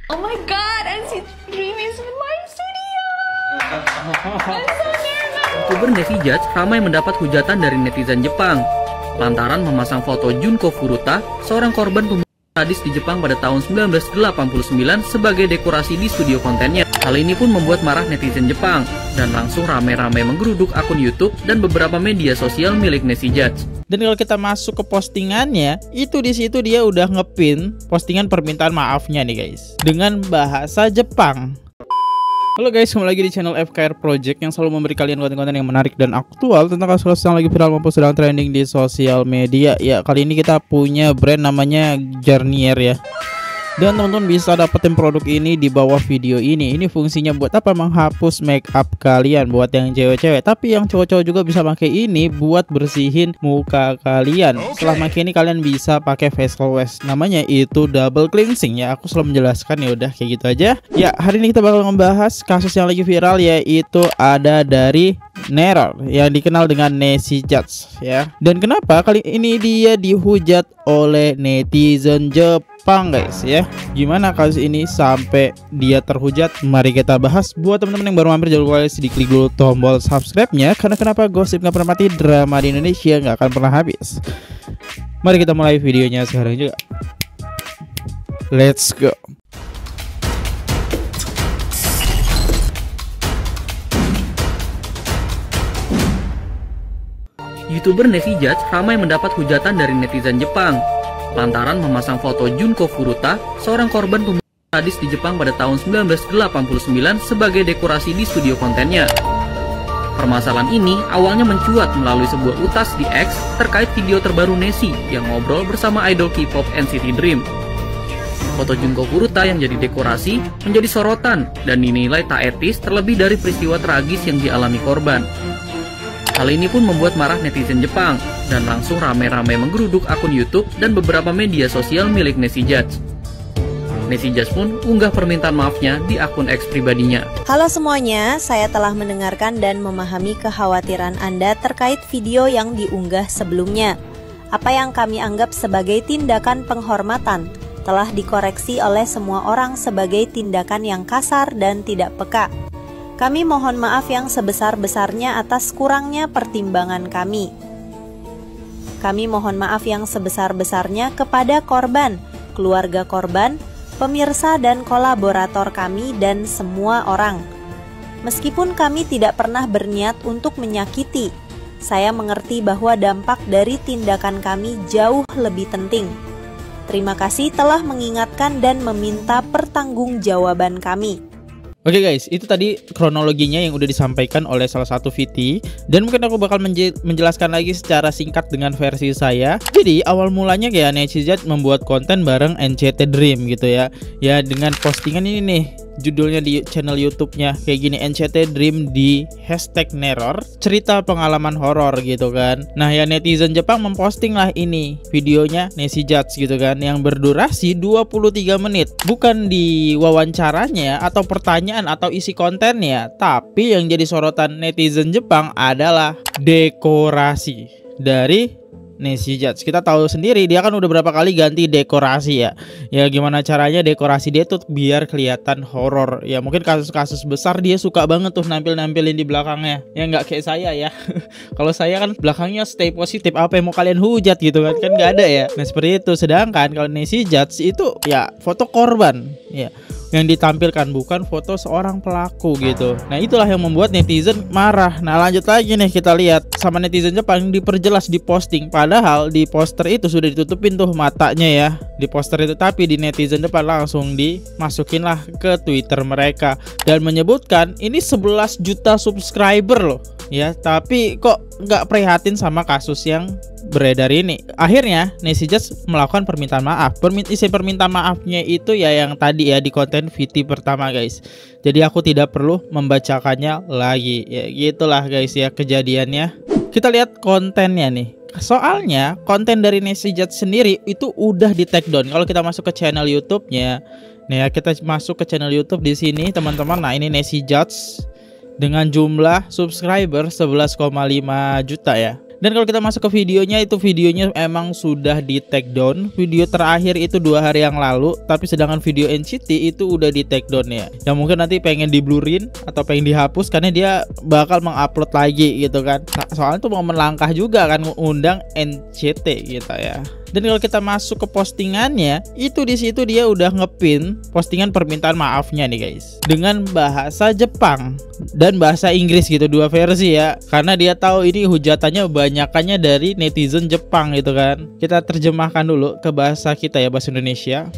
Oh my god, NCT Dream is in my studio. I'm so nervous. YouTuber Nesijudge ramai mendapat hujatan dari netizen Jepang lantaran memasang foto Junko Furuta, seorang korban pembunuhan sadis di Jepang pada tahun 1989 sebagai dekorasi di studio kontennya. Hal ini pun membuat marah netizen Jepang dan langsung ramai-ramai menggeruduk akun YouTube dan beberapa media sosial milik Nesijudge. Dan kalau kita masuk ke postingannya, itu di situ dia udah ngepin postingan permintaan maafnya nih guys, dengan bahasa Jepang. Halo guys, kembali lagi di channel FKR Project yang selalu memberi kalian konten-konten yang menarik dan aktual tentang kasus yang lagi viral maupun sedang trending di sosial media. Ya, kali ini kita punya brand namanya Garnier ya. Dan teman-teman bisa dapetin produk ini di bawah video ini. Ini fungsinya buat apa? Menghapus make up kalian buat yang cewek-cewek. Tapi yang cowok-cowok juga bisa pakai ini buat bersihin muka kalian. Setelah pakai ini kalian bisa pakai facial wash. Namanya itu double cleansing ya. Aku selalu menjelaskan, ya udah kayak gitu aja. Ya, hari ini kita bakal membahas kasus yang lagi viral, yaitu ada dari Neror yang dikenal dengan Nesijudge ya. Dan kenapa kali ini dia dihujat oleh netizen Jepang guys ya. Gimana kasus ini sampai dia terhujat? Mari kita bahas. Buat teman-teman yang baru mampir, jangan lupa klik dulu tombol subscribe-nya, karena kenapa gosip nggak pernah mati, drama di Indonesia nggak akan pernah habis. Mari kita mulai videonya sekarang juga. Let's go. YouTuber Nesijudge ramai mendapat hujatan dari netizen Jepang lantaran memasang foto Junko Furuta, seorang korban pembunuhan sadis di Jepang pada tahun 1989 sebagai dekorasi di studio kontennya. Permasalahan ini awalnya mencuat melalui sebuah utas di X terkait video terbaru Nesi yang ngobrol bersama idol K-pop NCT Dream. Foto Junko Furuta yang jadi dekorasi menjadi sorotan dan dinilai tak etis, terlebih dari peristiwa tragis yang dialami korban. Hal ini pun membuat marah netizen Jepang dan langsung ramai-ramai menggeruduk akun YouTube dan beberapa media sosial milik Nesijudge. Nesijudge pun unggah permintaan maafnya di akun X pribadinya. Halo semuanya, saya telah mendengarkan dan memahami kekhawatiran Anda terkait video yang diunggah sebelumnya. Apa yang kami anggap sebagai tindakan penghormatan telah dikoreksi oleh semua orang sebagai tindakan yang kasar dan tidak peka. Kami mohon maaf yang sebesar-besarnya atas kurangnya pertimbangan kami. Kami mohon maaf yang sebesar-besarnya kepada korban, keluarga korban, pemirsa dan kolaborator kami dan semua orang. Meskipun kami tidak pernah berniat untuk menyakiti, saya mengerti bahwa dampak dari tindakan kami jauh lebih penting. Terima kasih telah mengingatkan dan meminta pertanggungjawaban kami. Oke guys, itu tadi kronologinya yang udah disampaikan oleh salah satu VT. Dan mungkin aku bakal menjelaskan lagi secara singkat dengan versi saya. Jadi awal mulanya kayak Nesijudge membuat konten bareng NCT Dream gitu ya. Ya dengan postingan ini nih, judulnya di channel YouTube-nya kayak gini, NCT Dream di #Neror, cerita pengalaman horor gitu kan. Nah ya, netizen Jepang memposting lah ini videonya Nesijudge gitu kan, yang berdurasi 23 menit. Bukan di wawancaranya atau pertanyaan atau isi kontennya, tapi yang jadi sorotan netizen Jepang adalah dekorasi dari Nesijudge. Kita tahu sendiri dia kan udah berapa kali ganti dekorasi ya. Ya gimana caranya dekorasi dia tuh biar kelihatan horor. Ya mungkin kasus-kasus besar dia suka banget tuh nampilin di belakangnya. Ya nggak kayak saya ya. Kalau saya kan belakangnya stay positif. Apa yang mau kalian hujat gitu kan? Kan nggak ada ya. Nah seperti itu. Sedangkan kalau Nesijudge itu ya foto korban ya, yang ditampilkan bukan foto seorang pelaku gitu. Nah itulah yang membuat netizen marah. Nah lanjut lagi nih, kita lihat sama netizen Jepang diperjelas di posting. Padahal di poster itu sudah ditutupin tuh matanya ya, di poster itu. Tapi di netizen Jepang langsung dimasukin lah ke Twitter mereka dan menyebutkan ini 11 juta subscriber loh ya, tapi kok nggak prihatin sama kasus yang beredar ini. Akhirnya Nesijudge melakukan permintaan maaf. Isi permintaan maafnya itu ya yang tadi ya di konten VT pertama guys. Jadi aku tidak perlu membacakannya lagi. Ya gitulah guys ya kejadiannya. Kita lihat kontennya nih. Soalnya konten dari Nesijudge sendiri itu udah di take down. Kalau kita masuk ke channel YouTube-nya, nih ya kita masuk ke channel YouTube di sini teman-teman. Nah ini Nesijudge dengan jumlah subscriber 11,5 juta ya. Dan kalau kita masuk ke videonya, itu videonya emang sudah di take down. Video terakhir itu 2 hari yang lalu, tapi sedangkan video NCT itu udah di take down ya. Yang mungkin nanti pengen di blurin atau pengen dihapus karena dia bakal mengupload lagi gitu kan. Soalnya tuh mau melangkah juga kan ngundang NCT gitu ya. Dan kalau kita masuk ke postingannya, itu di situ dia udah ngepin postingan permintaan maafnya nih guys, dengan bahasa Jepang dan bahasa Inggris gitu, 2 versi ya. Karena dia tahu ini hujatannya banyakannya dari netizen Jepang gitu kan. Kita terjemahkan dulu ke bahasa kita ya, bahasa Indonesia.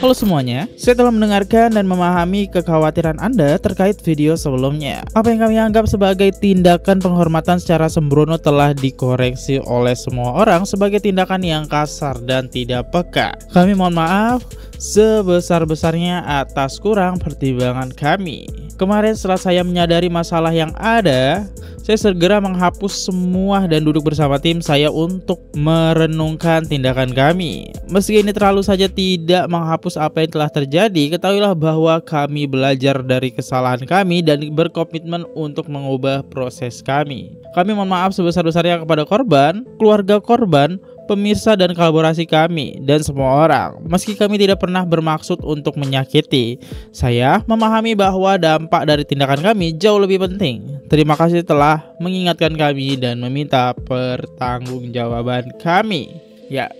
Halo semuanya, saya telah mendengarkan dan memahami kekhawatiran Anda terkait video sebelumnya. Apa yang kami anggap sebagai tindakan penghormatan secara sembrono telah dikoreksi oleh semua orang sebagai tindakan yang kasar dan tidak peka. Kami mohon maaf sebesar-besarnya atas kurang pertimbangan kami. Kemarin setelah saya menyadari masalah yang ada, saya segera menghapus semua dan duduk bersama tim saya untuk merenungkan tindakan kami. Meski ini terlalu saja tidak menghapus apa yang telah terjadi, ketahuilah bahwa kami belajar dari kesalahan kami dan berkomitmen untuk mengubah proses kami. Kami mohon maaf sebesar-besarnya kepada korban, keluarga korban, pemirsa dan kolaborasi kami, dan semua orang. Meski kami tidak pernah bermaksud untuk menyakiti, saya memahami bahwa dampak dari tindakan kami jauh lebih penting. Terima kasih telah mengingatkan kami dan meminta pertanggungjawaban kami. Ya,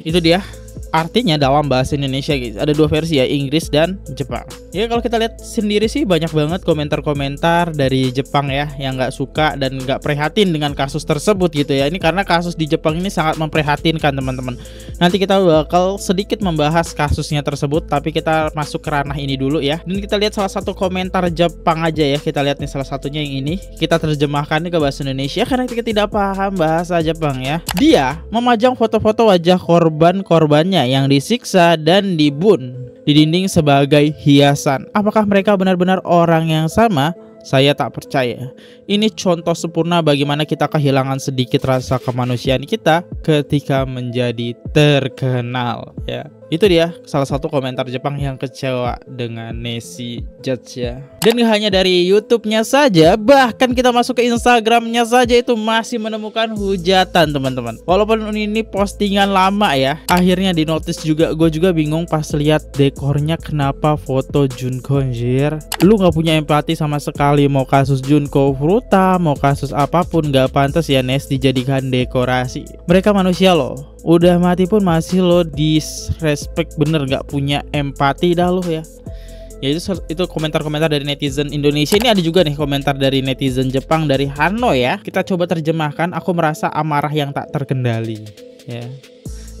itu dia artinya dalam bahasa Indonesia guys. Ada 2 versi ya, Inggris dan Jepang. Ya kalau kita lihat sendiri sih banyak banget komentar-komentar dari Jepang ya, yang nggak suka dan nggak prihatin dengan kasus tersebut gitu ya. Ini karena kasus di Jepang ini sangat memprihatinkan teman-teman. Nanti kita bakal sedikit membahas kasusnya tersebut, tapi kita masuk ke ranah ini dulu ya. Dan kita lihat salah satu komentar Jepang aja ya. Kita lihat nih salah satunya yang ini. Kita terjemahkan nih ke bahasa Indonesia karena kita tidak paham bahasa Jepang ya. Dia memajang foto-foto wajah korban-korbannya yang disiksa dan dibun di dinding sebagai hiasan. Apakah mereka benar-benar orang yang sama? Saya tak percaya. Ini contoh sempurna bagaimana kita kehilangan sedikit rasa kemanusiaan kita ketika menjadi terkenal ya. Itu dia salah satu komentar Jepang yang kecewa dengan Neshi Judge ya. Dan gak hanya dari YouTube-nya saja, bahkan kita masuk ke Instagram-nya saja itu masih menemukan hujatan teman-teman. Walaupun ini postingan lama ya, akhirnya di notice juga. Gue juga bingung pas lihat dekornya, kenapa foto Junko anjir. Lu gak punya empati sama sekali. Mau kasus Junko Furuta, mau kasus apapun, gak pantas ya Nes dijadikan dekorasi. Mereka manusia loh, udah mati pun masih lo disrespect, bener gak punya empati dah lo ya. Ya itu komentar-komentar dari netizen Indonesia. Ini ada juga nih komentar dari netizen Jepang dari Hano ya. Kita coba terjemahkan. Aku merasa amarah yang tak terkendali ya.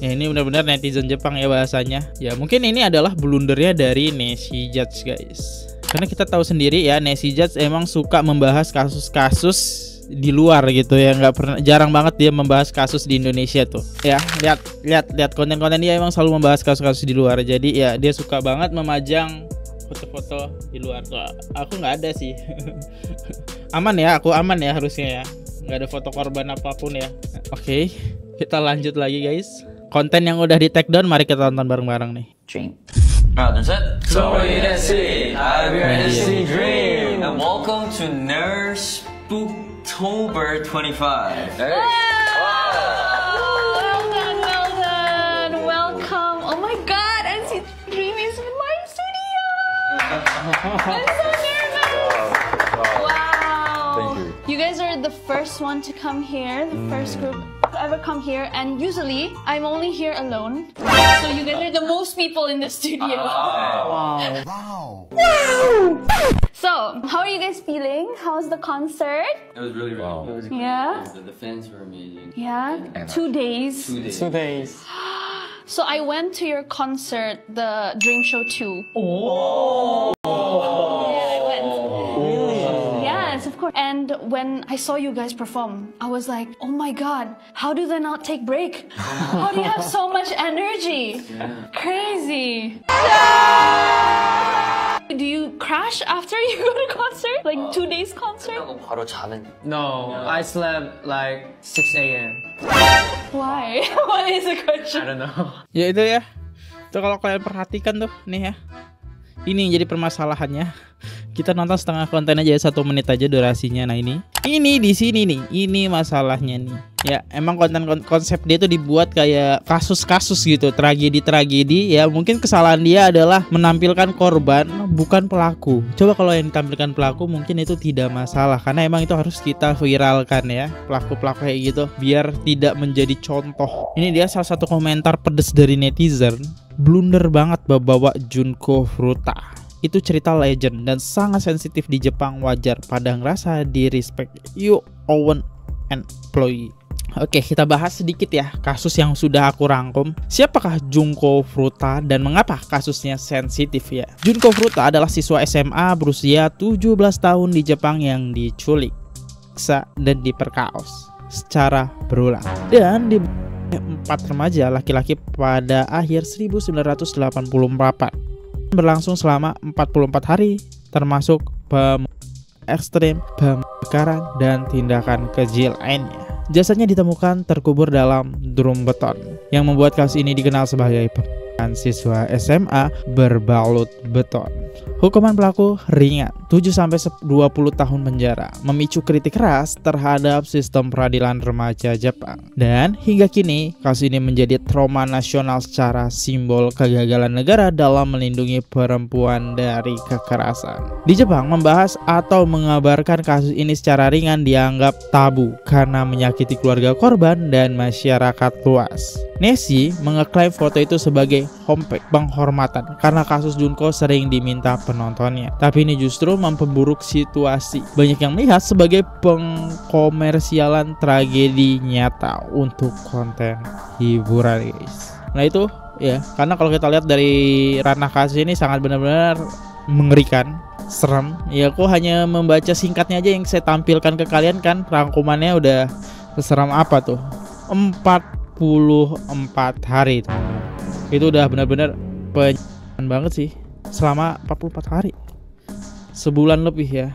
Ya ini benar-benar netizen Jepang ya bahasanya. Ya mungkin ini adalah blundernya dari Neshi Judge guys. Karena kita tahu sendiri ya, Neshi Judge emang suka membahas kasus-kasus di luar gitu ya, nggak pernah, jarang banget dia membahas kasus di Indonesia tuh ya. Lihat konten-konten dia emang selalu membahas kasus-kasus di luar. Jadi ya dia suka banget memajang foto-foto di luar tuh. Aku nggak ada sih. Aman ya, aku aman ya harusnya ya, nggak ada foto korban apapun ya. Oke, kita lanjut lagi guys. Konten yang udah di take down, mari kita tonton bareng-bareng nih. Dream. That's it. So NSC, I'm your NSC Dream, and welcome to Nurse Spooktober 25. Hey. Well done. Welcome. Oh my God, NCT Dream is in my studio. I'm so nervous. Wow. Thank you. You guys are the first one to come here, the first group to ever come here, and usually I'm only here alone. So you guys are the most people in the studio. Wow. So, how are you guys feeling? How's the concert? It was really wow. It was Yeah. The fans were amazing. Yeah. 2 days. 2 days. So I went to your concert, the Dream Show 2. Oh. Yeah, I went. Yes, of course. And when I saw you guys perform, I was like, oh my God, how do they not take break? How do you have so much energy? Yeah. Crazy. Do you crash after you go to concert? Like 2 days concert? 바로 자는. No, I slept like 6 a.m. Why? What is the question? I don't know. Ya itu ya. Itu kalau kalian perhatikan tuh nih ya. Ini yang jadi permasalahannya. Kita nonton setengah konten aja, 1 menit aja durasinya. Nah ini di sini nih, ini masalahnya nih. Ya emang konsep dia tuh dibuat kayak kasus-kasus gitu, tragedi-tragedi. Ya mungkin kesalahan dia adalah menampilkan korban bukan pelaku. Coba kalau yang ditampilkan pelaku mungkin itu tidak masalah, karena emang itu harus kita viralkan ya, pelaku-pelaku kayak gitu, biar tidak menjadi contoh. Ini dia salah satu komentar pedes dari netizen. Blunder banget bawa Junko Furuta. Itu cerita legend dan sangat sensitif di Jepang, wajar pada ngerasa di respect you own employee. Oke, kita bahas sedikit ya kasus yang sudah aku rangkum. Siapakah Junko Furuta dan mengapa kasusnya sensitif ya? Junko Furuta adalah siswa SMA berusia 17 tahun di Jepang yang diculik, disiksa dan diperkaos secara berulang dan di 4 remaja laki-laki pada akhir 1984. Berlangsung selama 44 hari, termasuk ekstrim, pembakaran, dan tindakan keji lainnya. Jasadnya ditemukan terkubur dalam drum beton, yang membuat kasus ini dikenal sebagai pembunuhan siswa SMA berbalut beton. Hukuman pelaku ringan, 7-20 tahun penjara, memicu kritik keras terhadap sistem peradilan remaja Jepang. Dan hingga kini, kasus ini menjadi trauma nasional secara simbol kegagalan negara dalam melindungi perempuan dari kekerasan. Di Jepang, membahas atau mengabarkan kasus ini secara ringan dianggap tabu karena menyakiti keluarga korban dan masyarakat luas. Neshi mengeklaim foto itu sebagai penghormatan karena kasus Junko sering diminta penontonnya. Tapi ini justru memperburuk situasi. Banyak yang melihat sebagai pengkomersialan tragedi nyata untuk konten hiburan, guys. Nah itu ya, karena kalau kita lihat dari ranah kasus ini sangat benar-benar mengerikan, serem. Ya aku hanya membaca singkatnya aja yang saya tampilkan ke kalian kan, rangkumannya udah seseram apa tuh. 44 hari teman-teman. Itu udah benar-benar penyesalan banget sih. Selama 44 hari, sebulan lebih ya.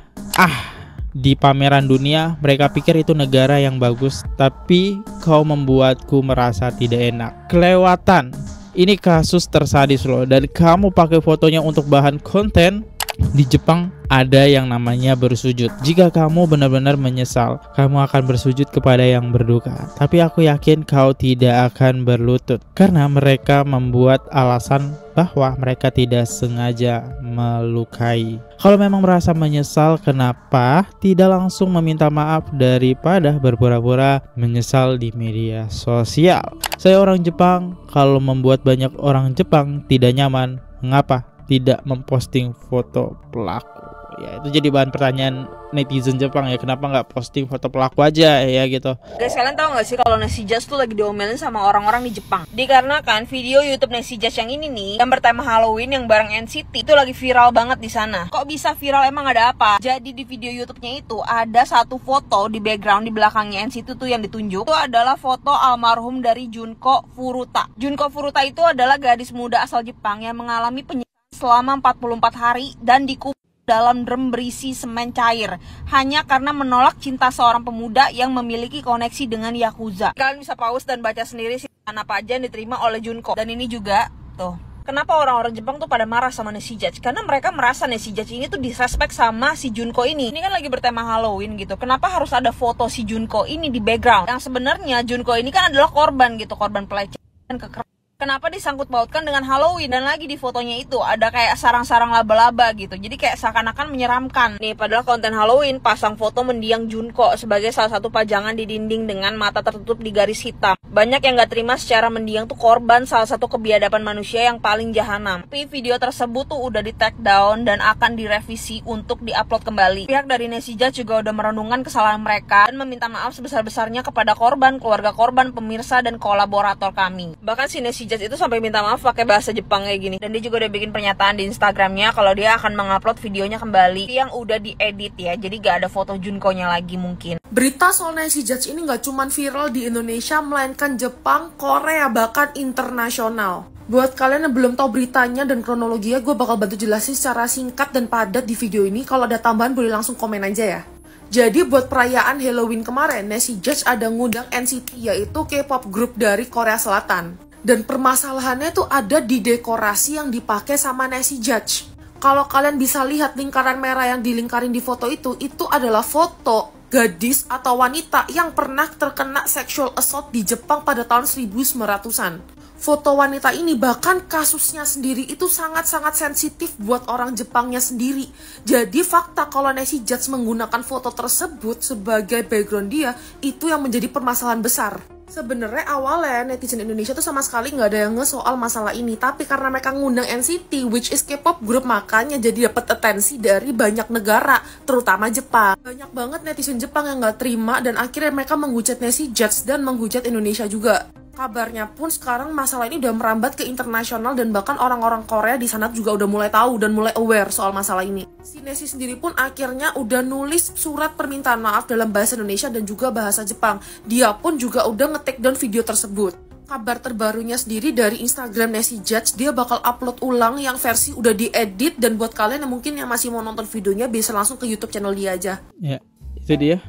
Di pameran dunia mereka pikir itu negara yang bagus, tapi kau membuatku merasa tidak enak. Kelewatan. Ini kasus tersadis loh, dan kamu pakai fotonya untuk bahan konten. Di Jepang ada yang namanya bersujud. Jika kamu benar-benar menyesal, kamu akan bersujud kepada yang berduka. Tapi aku yakin kau tidak akan berlutut, karena mereka membuat alasan bahwa mereka tidak sengaja melukai. Kalau memang merasa menyesal, kenapa tidak langsung meminta maaf daripada berpura-pura menyesal di media sosial? Saya orang Jepang, kalau membuat banyak orang Jepang tidak nyaman, mengapa tidak memposting foto pelaku? Ya itu jadi bahan pertanyaan netizen Jepang ya, kenapa nggak posting foto pelaku aja ya gitu. Guys, kalian tahu nggak sih kalau Neshi Judge tuh lagi diomelin sama orang-orang di Jepang? Dikarenakan video YouTube Neshi Judge yang ini nih, yang bertema Halloween yang bareng NCT itu lagi viral banget di sana. Kok bisa viral, emang ada apa? Jadi di video YouTube-nya itu ada satu foto di background di belakangnya NCT tuh yang ditunjuk. Itu adalah foto almarhum dari Junko Furuta. Junko Furuta itu adalah gadis muda asal Jepang yang mengalami penyiksaan selama 44 hari dan dikubur dalam drum berisi semen cair hanya karena menolak cinta seorang pemuda yang memiliki koneksi dengan Yakuza. Kalian bisa pause dan baca sendiri sih apa aja yang diterima oleh Junko. Dan ini juga tuh, kenapa orang-orang Jepang tuh pada marah sama Neshi Judge? Karena mereka merasa Neshi Judge ini tuh disrespect sama si Junko ini. Ini kan lagi bertema Halloween gitu. Kenapa harus ada foto si Junko ini di background? Yang sebenarnya Junko ini kan adalah korban gitu, korban pelecehan dan kekerasan. Kenapa disangkut pautkan dengan Halloween? Dan lagi di fotonya itu ada kayak sarang-sarang laba-laba gitu. Jadi kayak seakan-akan menyeramkan. Nih padahal konten Halloween pasang foto mendiang Junko sebagai salah satu pajangan di dinding dengan mata tertutup di garis hitam. Banyak yang gak terima secara mendiang tuh korban salah satu kebiadaban manusia yang paling jahanam. Tapi video tersebut tuh udah di take down dan akan direvisi untuk diupload kembali. Pihak dari Neshi Judge juga udah merenungkan kesalahan mereka dan meminta maaf sebesar-besarnya kepada korban, keluarga korban, pemirsa, dan kolaborator kami. Bahkan si Neshi Judge itu sampai minta maaf pakai bahasa Jepang kayak gini. Dan dia juga udah bikin pernyataan di Instagramnya kalau dia akan mengupload videonya kembali yang udah diedit ya. Jadi gak ada foto Junko-nya lagi mungkin. Berita soal Neshi Judge ini gak cuman viral di Indonesia, melainkan Jepang, Korea, bahkan internasional. Buat kalian yang belum tahu beritanya dan kronologinya, gue bakal bantu jelasin secara singkat dan padat di video ini. Kalau ada tambahan boleh langsung komen aja ya. Jadi buat perayaan Halloween kemarin, Neshi Judge ada ngundang NCT, yaitu K-pop group dari Korea Selatan. Dan permasalahannya tuh ada di dekorasi yang dipakai sama Neshi Judge. Kalau kalian bisa lihat lingkaran merah yang dilingkarin di foto itu adalah foto gadis atau wanita yang pernah terkena sexual assault di Jepang pada tahun 1900-an. Foto wanita ini bahkan kasusnya sendiri itu sangat-sangat sensitif buat orang Jepangnya sendiri. Jadi fakta kalau Nancy Judge menggunakan foto tersebut sebagai background dia, itu yang menjadi permasalahan besar. Sebenarnya awalnya netizen Indonesia tuh sama sekali nggak ada yang soal masalah ini, tapi karena mereka ngundang NCT, which is K-pop group, makanya jadi dapat atensi dari banyak negara, terutama Jepang. Banyak banget netizen Jepang yang nggak terima dan akhirnya mereka menghujat Nancy Judge dan menghujat Indonesia juga. Kabarnya pun sekarang masalah ini udah merambat ke internasional dan bahkan orang-orang Korea di sana juga udah mulai tahu dan mulai aware soal masalah ini. Si Nancy sendiri pun akhirnya udah nulis surat permintaan maaf dalam bahasa Indonesia dan juga bahasa Jepang. Dia pun juga udah nge-take down video tersebut. Kabar terbarunya sendiri dari Instagram Nancy Judge, dia bakal upload ulang yang versi udah diedit, dan buat kalian yang mungkin yang masih mau nonton videonya bisa langsung ke YouTube channel dia aja. Ya, itu dia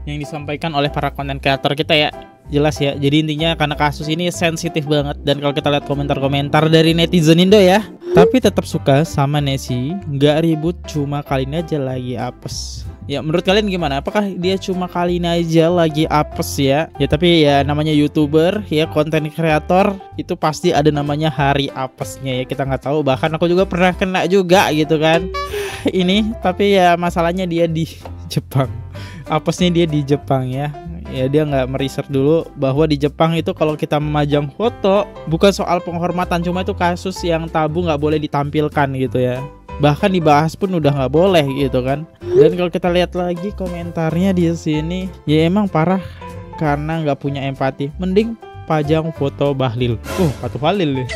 yang disampaikan oleh para konten kreator kita ya. Jelas ya, jadi intinya karena kasus ini sensitif banget, dan kalau kita lihat komentar-komentar dari netizen Indo ya, tapi tetap suka sama Nancy, nggak ribut, cuma kali ini aja lagi apes. Ya menurut kalian gimana? Apakah dia cuma kali ini aja lagi apes ya? Ya tapi ya namanya YouTuber ya, konten kreator, itu pasti ada namanya hari apesnya ya, kita nggak tahu. Bahkan aku juga pernah kena juga gitu kan ini, tapi ya masalahnya dia di Jepang, apesnya dia di Jepang ya. Ya dia nggak meriset dulu bahwa di Jepang itu kalau kita memajang foto bukan soal penghormatan, cuma itu kasus yang tabu, nggak boleh ditampilkan gitu ya. Bahkan dibahas pun udah nggak boleh gitu kan. Dan kalau kita lihat lagi komentarnya di sini, ya emang parah karena nggak punya empati. Mending pajang foto Bahlil. Patu Bahlil nih.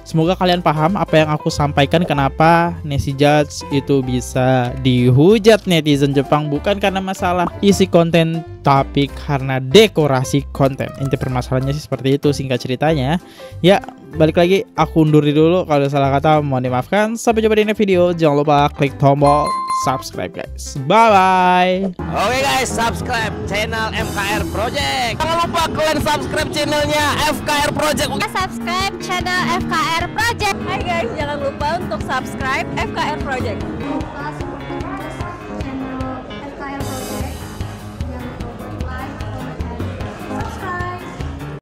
Semoga kalian paham apa yang aku sampaikan, kenapa Nancy Judge itu bisa dihujat netizen Jepang, bukan karena masalah isi konten tapi karena dekorasi konten. Inti permasalahannya sih seperti itu singkat ceritanya. Ya balik lagi, aku undur dulu, kalau ada salah kata mohon dimaafkan. Sampai jumpa di next video, jangan lupa klik tombol subscribe guys. Bye bye. Oke guys, subscribe channel FKR Project. Jangan lupa kalian subscribe channelnya FKR Project. Subscribe channel FKR Project. Hai guys, jangan lupa untuk subscribe FKR Project.